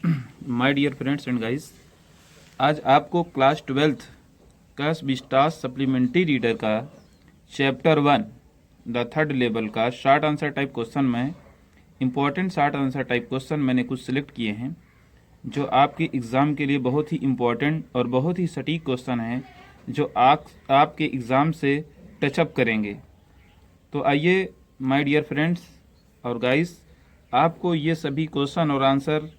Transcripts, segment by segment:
My dear friends and guys, आज आपको class 12th का विस्टास सप्लीमेंट्री रीडर का चैप्टर 1 द थर्ड लेवल का शॉर्ट आंसर टाइप क्वेश्चन में important short answer type question मैंने कुछ सिलेक्ट किए हैं जो आपके एग्ज़ाम के लिए बहुत ही इम्पॉर्टेंट और बहुत ही सटीक क्वेश्चन है जो आपके एग्ज़ाम से टचअप करेंगे। तो आइए माय डियर फ्रेंड्स और गाइस, आपको ये सभी क्वेश्चन और आंसर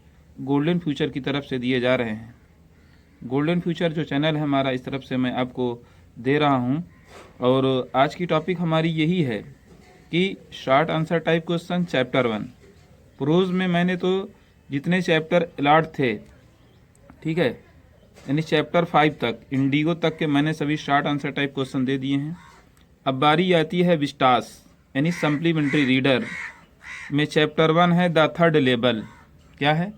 गोल्डन फ्यूचर की तरफ से दिए जा रहे हैं। गोल्डन फ्यूचर जो चैनल है हमारा, इस तरफ से मैं आपको दे रहा हूं। और आज की टॉपिक हमारी यही है कि short answer type question chapter 1 prose में मैंने तो जितने चैप्टर अलॉट थे, ठीक है, यानी चैप्टर 5 तक, इंडिगो तक के मैंने सभी शॉर्ट आंसर टाइप क्वेश्चन दे दिए हैं। अब बारी आती है विस्टास यानी सप्लीमेंट्री रीडर में चैप्टर 1 है द थर्ड लेवल। क्या है?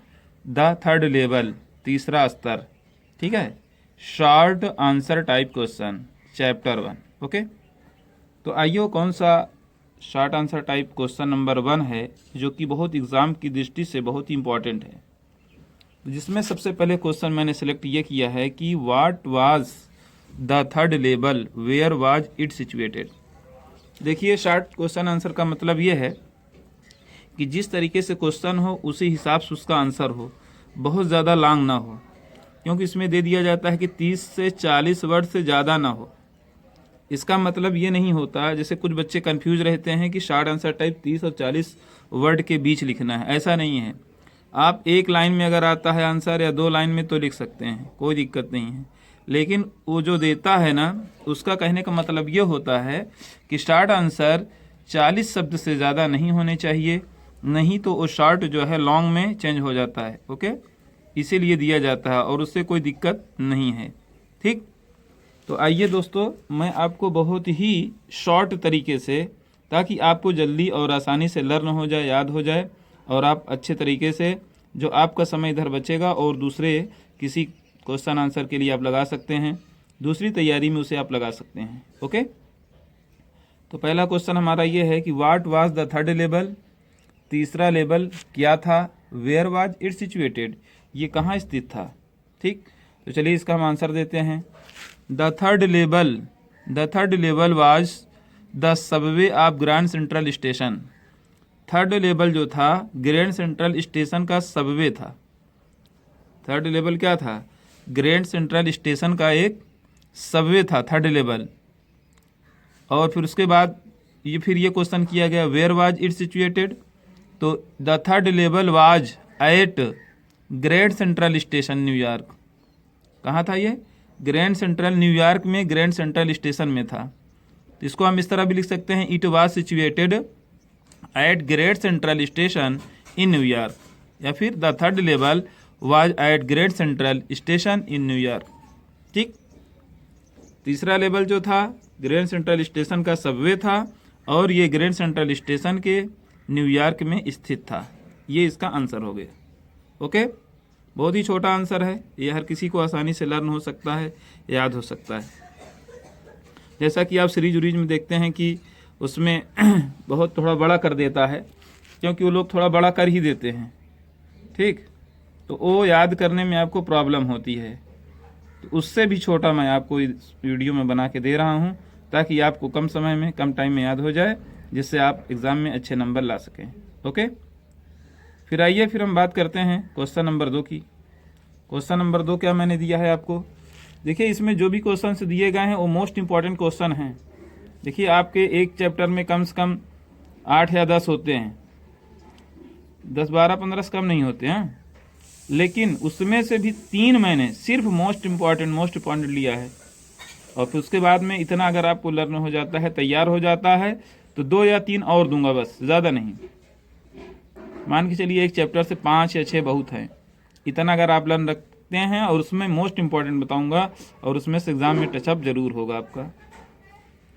द थर्ड लेवल, तीसरा स्तर, ठीक है, short answer type question chapter 1। Okay, तो आइए कौन सा short answer type question number 1 है जो कि बहुत एग्जाम की दृष्टि से बहुत ही इंपॉर्टेंट है, जिसमें सबसे पहले क्वेश्चन मैंने सेलेक्ट ये किया है कि what was the third level, where was it situated. देखिए, शॉर्ट क्वेश्चन आंसर का मतलब ये है कि जिस तरीके से क्वेश्चन हो उसी हिसाब से उसका आंसर हो, बहुत ज़्यादा लॉन्ग ना हो, क्योंकि इसमें दे दिया जाता है कि 30 से 40 वर्ड से ज़्यादा ना हो। इसका मतलब ये नहीं होता, जैसे कुछ बच्चे कंफ्यूज रहते हैं कि शॉर्ट आंसर टाइप 30 और 40 वर्ड के बीच लिखना है। ऐसा नहीं है। आप एक लाइन में अगर आता है आंसर या 2 लाइन में तो लिख सकते हैं, कोई दिक्कत नहीं है। लेकिन वो जो देता है ना, उसका कहने का मतलब ये होता है कि शॉर्ट आंसर 40 शब्द से ज़्यादा नहीं होने चाहिए, नहीं तो वो शॉर्ट जो है लॉन्ग में चेंज हो जाता है। ओके, इसीलिए दिया जाता है और उससे कोई दिक्कत नहीं है। ठीक, तो आइए दोस्तों, मैं आपको बहुत ही शॉर्ट तरीके से, ताकि आपको जल्दी और आसानी से लर्न हो जाए, याद हो जाए, और आप अच्छे तरीके से, जो आपका समय इधर बचेगा और दूसरे किसी क्वेश्चन आंसर के लिए आप लगा सकते हैं, दूसरी तैयारी में उसे आप लगा सकते हैं। ओके, तो पहला क्वेश्चन हमारा ये है कि what was the third level, तीसरा लेवल क्या था, वेयर वाज इट सिचुएटेड, ये कहाँ स्थित था। ठीक, तो चलिए इसका हम आंसर देते हैं। The third level was the Subway of grand central station. Third level जो था ग्रैंड सेंट्रल स्टेशन का सबवे था। थर्ड लेवल क्या था? ग्रैंड सेंट्रल स्टेशन का एक सबवे था, थर्ड लेवल। और फिर उसके बाद फिर ये क्वेश्चन किया गया, वेयर वाज इट सिचुएटेड, तो the third level was at grand central station New York. कहाँ था ये? ग्रैंड सेंट्रल न्यूयॉर्क में ग्रैंड सेंट्रल स्टेशन में था। तो इसको हम इस तरह भी लिख सकते हैं, it was situated at grand central station in New York, या फिर the third level was at grand central station in New York. ठीक, तीसरा लेवल जो था ग्रैंड सेंट्रल स्टेशन का सबवे था और ये ग्रैंड सेंट्रल स्टेशन के न्यूयॉर्क में स्थित था। ये इसका आंसर हो गया। ओके, बहुत ही छोटा आंसर है, ये हर किसी को आसानी से लर्न हो सकता है, याद हो सकता है। जैसा कि आप सीरीज उरीज में देखते हैं कि उसमें बहुत थोड़ा बड़ा कर देता है, क्योंकि वो लोग थोड़ा बड़ा कर ही देते हैं। ठीक, तो वो याद करने में आपको प्रॉब्लम होती है, तो उससे भी छोटा मैं आपको इस वीडियो में बना के दे रहा हूँ, ताकि आपको कम समय में, कम टाइम में याद हो जाए, जिससे आप एग्ज़ाम में अच्छे नंबर ला सकें। ओके, फिर आइए फिर हम बात करते हैं क्वेश्चन नंबर 2 की। क्वेश्चन नंबर 2 क्या मैंने दिया है आपको? देखिए, इसमें जो भी क्वेश्चन दिए गए हैं वो मोस्ट इंपॉर्टेंट क्वेश्चन हैं। देखिए, आपके एक चैप्टर में कम से कम 8 या 10 होते हैं, 10, 12, 15 से कम नहीं होते हैं, लेकिन उसमें से भी 3 मैंने सिर्फ मोस्ट इंपॉर्टेंट लिया है। और फिर उसके बाद में इतना अगर आपको लर्न हो जाता है, तैयार हो जाता है, तो 2 या 3 और दूंगा, बस, ज़्यादा नहीं। मान के चलिए एक चैप्टर से 5 या 6 बहुत है। इतना अगर आप लर्न रखते हैं, और उसमें मोस्ट इंपॉर्टेंट बताऊंगा, और उसमें से एग्जाम में टचअप जरूर होगा आपका।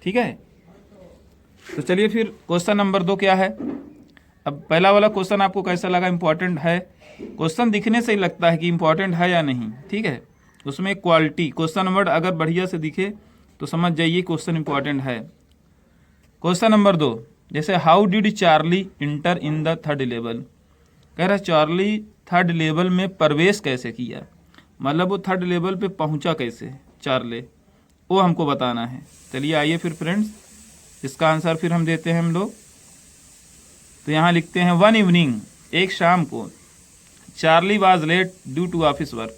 ठीक है, तो चलिए फिर क्वेश्चन नंबर 2 क्या है। अब पहला वाला क्वेश्चन आपको कैसा लगा? इंपॉर्टेंट है। क्वेश्चन दिखने से ही लगता है कि इंपॉर्टेंट है या नहीं। ठीक है, उसमें क्वालिटी, क्वेश्चन नंबर अगर बढ़िया से दिखे तो समझ जाइए क्वेश्चन इंपॉर्टेंट है। क्वेश्चन नंबर 2, जैसे how did Charlie inter in the third level. कह रहा है चार्ली थर्ड लेवल में प्रवेश कैसे किया, मतलब वो थर्ड लेवल पे पहुंचा कैसे चार्ली, वो हमको बताना है। चलिए आइए फिर फ्रेंड्स, इसका आंसर फिर हम देते हैं हम लोग। तो यहाँ लिखते हैं वन इवनिंग, एक शाम को, Charlie was late due to office work,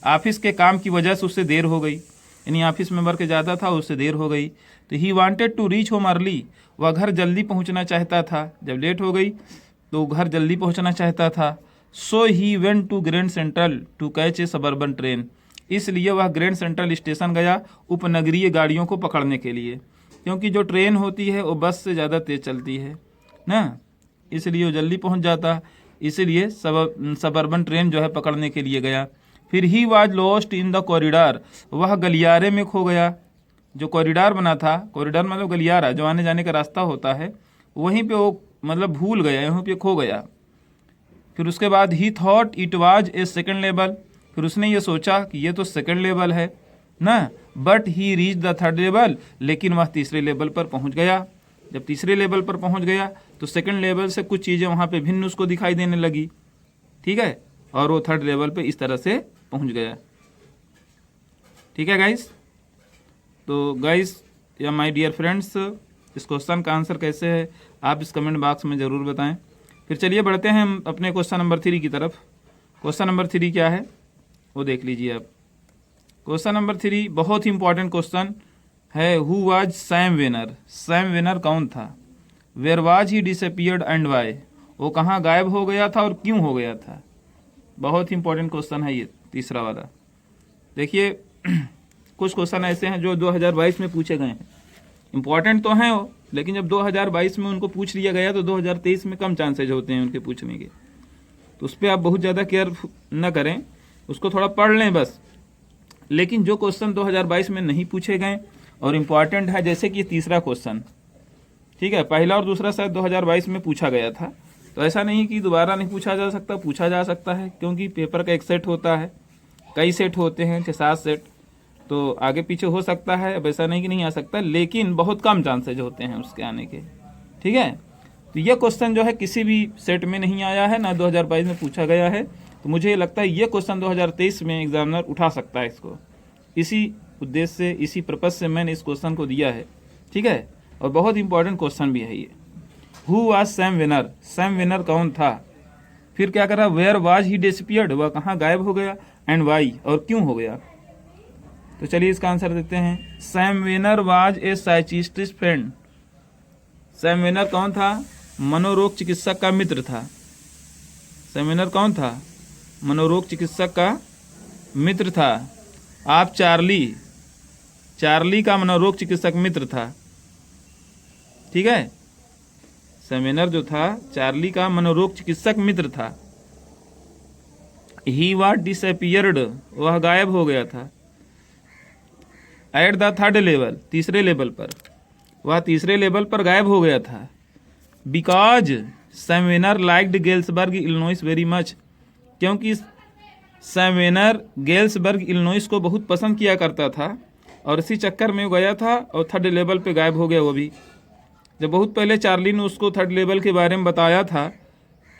office के काम की वजह से उससे देर हो गई, यानी ऑफिस में वर्क ज़्यादा था, उससे देर हो गई। तो he wanted to reach home early, वह घर जल्दी पहुंचना चाहता था, जब लेट हो गई तो घर जल्दी पहुंचना चाहता था। So he went to Grand Central to catch a suburban train, इसलिए वह ग्रैंड सेंट्रल स्टेशन गया उपनगरीय गाड़ियों को पकड़ने के लिए, क्योंकि जो ट्रेन होती है वो बस से ज़्यादा तेज़ चलती है ना, इसलिए वो जल्दी पहुंच जाता, इसलिए सबर्बन ट्रेन जो है पकड़ने के लिए गया। फिर he was lost in the corridor, वह गलियारे में खो गया। जो कॉरिडोर बना था, कॉरिडोर मतलब गलियारा, जो आने जाने का रास्ता होता है, वहीं पे वो मतलब भूल गया, वहीं पे खो गया। फिर उसके बाद ही thought it was a second level, फिर उसने ये सोचा कि ये तो सेकंड लेवल है ना, but he reach the third level, लेकिन वह तीसरे लेवल पर पहुंच गया। जब तीसरे लेवल पर पहुंच गया तो सेकंड लेवल से कुछ चीज़ें वहाँ पे भिन्न उसको दिखाई देने लगी, ठीक है, और वो थर्ड लेवल पे इस तरह से पहुंच गया। ठीक है गाइस, तो गाइस या माय डियर फ्रेंड्स, इस क्वेश्चन का आंसर कैसे है आप इस कमेंट बॉक्स में ज़रूर बताएं। फिर चलिए बढ़ते हैं हम अपने क्वेश्चन नंबर 3 की तरफ। क्वेश्चन नंबर 3 क्या है वो देख लीजिए आप। क्वेश्चन नंबर 3 बहुत ही इंपॉर्टेंट क्वेश्चन है। Who was Sam Weiner, Sam Weiner कौन था। Where was he disappeared and why, वो कहाँ गायब हो गया था और क्यों हो गया था। बहुत ही इंपॉर्टेंट क्वेश्चन है ये तीसरा वाला। देखिए कुछ क्वेश्चन ऐसे हैं जो 2022 में पूछे गए हैं, इंपॉर्टेंट तो हैं वो, लेकिन जब 2022 में उनको पूछ लिया गया तो 2023 में कम चांसेज होते हैं उनके पूछने के, तो उस पर आप बहुत ज़्यादा केयर न करें, उसको थोड़ा पढ़ लें बस। लेकिन जो क्वेश्चन 2022 में नहीं पूछे गए और इम्पॉर्टेंट है, जैसे कि तीसरा क्वेश्चन, ठीक है, पहला और दूसरा शायद 2022 में पूछा गया था, तो ऐसा नहीं कि दोबारा नहीं पूछा जा सकता, पूछा जा सकता है, क्योंकि पेपर का एक सेट होता है, कई सेट होते हैं, 6-7 सेट, तो आगे पीछे हो सकता है। अब ऐसा नहीं कि नहीं आ सकता, लेकिन बहुत कम चांसेज होते हैं उसके आने के, ठीक है। तो ये क्वेश्चन जो है किसी भी सेट में नहीं आया है, ना 2022 में पूछा गया है, तो मुझे लगता है ये क्वेश्चन 2023 में एग्जामिनर उठा सकता है इसको। इसी उद्देश्य से, इसी पर्पज से मैंने इस क्वेश्चन को दिया है, ठीक है, और बहुत इंपॉर्टेंट क्वेश्चन भी है ये। Who was Sam Weiner, Sam Weiner कौन था। फिर क्या करा, वेयर वाज ही डिसअपीयर्ड, वह कहाँ गायब हो गया, एंड वाई, और क्यों हो गया। तो चलिए इसका आंसर देते हैं। Sam Vanern was a psychiatrist friend, Sam Weiner कौन था, मनोरोग चिकित्सक का मित्र था। सैम वेनर कौन था, मनोरोग चिकित्सक का मित्र था। आप चार्ली, चार्ली का मनोरोग चिकित्सक मित्र था, ठीक है। सैम वेनर जो था चार्ली का मनोरोग चिकित्सक मित्र था। ही वाज डिसअपीयर्ड, वह गायब हो गया था। एट द थर्ड लेवल, तीसरे लेवल पर, वह तीसरे लेवल पर गायब हो गया था। Because Sam Vanern liked Galesburg Illinois very much, क्योंकि सैम वेनर गेल्सबर्ग इलिनॉइस को बहुत पसंद किया करता था, और इसी चक्कर में गया था और थर्ड लेवल पे गायब हो गया वो भी। जब बहुत पहले चार्ली ने उसको थर्ड लेवल के बारे में बताया था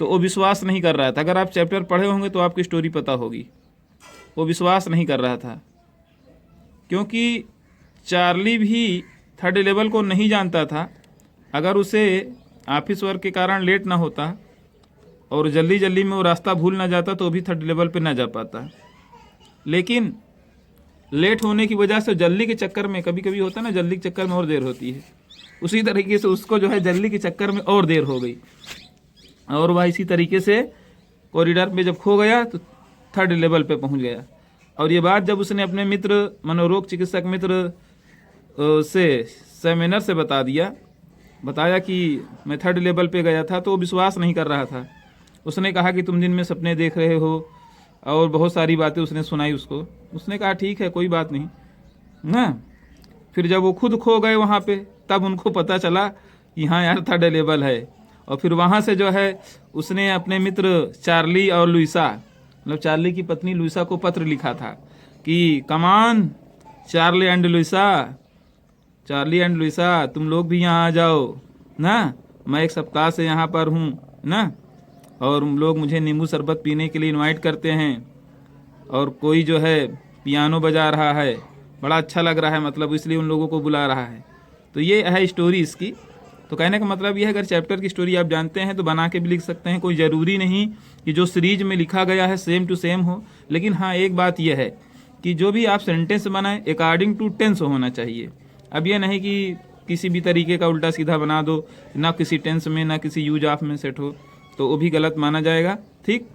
तो वो विश्वास नहीं कर रहा था। अगर आप चैप्टर पढ़े होंगे तो आपकी स्टोरी पता होगी, वो विश्वास नहीं कर रहा था, क्योंकि चार्ली भी थर्ड लेवल को नहीं जानता था। अगर उसे ऑफिस वर्क के कारण लेट ना होता और जल्दी जल्दी में वो रास्ता भूल ना जाता तो भी थर्ड लेवल पे ना जा पाता। लेकिन लेट होने की वजह से, जल्दी के चक्कर में, कभी कभी होता है ना जल्दी के चक्कर में और देर होती है, उसी तरीके से उसको जो है जल्दी के चक्कर में और देर हो गई, और वह इसी तरीके से कॉरिडोर में जब खो गया तो थर्ड लेवल पे पहुंच गया। और ये बात जब उसने अपने मित्र, मनोरोग चिकित्सक मित्र से, सैम वेनर से बताया कि मैं थर्ड लेवल पे गया था, तो वो विश्वास नहीं कर रहा था। उसने कहा कि तुम दिन में सपने देख रहे हो, और बहुत सारी बातें उसने सुनाई उसको। उसने कहा ठीक है, कोई बात नहीं ना। फिर जब वो खुद खो गए वहाँ पे, तब उनको पता चला कि हाँ यार थर्ड लेवल है। और फिर वहाँ से जो है उसने अपने मित्र चार्ली और लुइसा, मतलब चार्ली की पत्नी लुइसा को पत्र लिखा था कि come on Charlie and Louisa, Charlie and Louisa तुम लोग भी यहाँ आ जाओ ना, मैं एक सप्ताह से यहाँ पर हूँ ना। और लोग मुझे नींबू शरबत पीने के लिए इनवाइट करते हैं, और कोई जो है पियानो बजा रहा है, बड़ा अच्छा लग रहा है, मतलब इसलिए उन लोगों को बुला रहा है। तो ये है स्टोरी इसकी। तो कहने का मतलब ये है, अगर चैप्टर की स्टोरी आप जानते हैं तो बना के भी लिख सकते हैं, कोई ज़रूरी नहीं कि जो सीरीज में लिखा गया है सेम टू सेम हो। लेकिन हाँ, एक बात यह है कि जो भी आप सेंटेंस बनाएं अकॉर्डिंग टू टेंस होना चाहिए। अब ये नहीं कि किसी भी तरीके का उल्टा सीधा बना दो, ना किसी टेंस में ना किसी यूज ऑफ में सेट हो, तो वो भी गलत माना जाएगा। ठीक,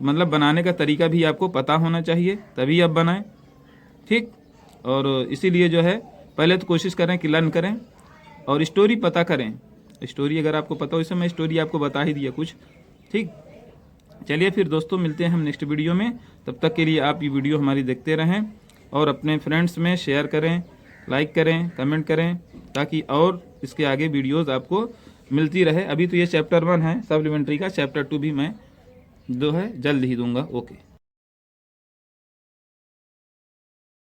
मतलब बनाने का तरीका भी आपको पता होना चाहिए, तभी आप बनाएं। ठीक, और इसीलिए जो है पहले तो कोशिश करें कि लर्न करें और स्टोरी पता करें। स्टोरी अगर आपको पता हो, इसे मैं स्टोरी आपको बता ही दिया कुछ। ठीक, चलिए फिर दोस्तों मिलते हैं हम नेक्स्ट वीडियो में। तब तक के लिए आप ये वीडियो हमारी देखते रहें और अपने फ्रेंड्स में शेयर करें, लाइक करें, कमेंट करें, ताकि और इसके आगे वीडियोस आपको मिलती रहे। अभी तो ये चैप्टर 1 है सप्लीमेंट्री का, चैप्टर 2 भी मैं जो है जल्द ही दूंगा। ओके।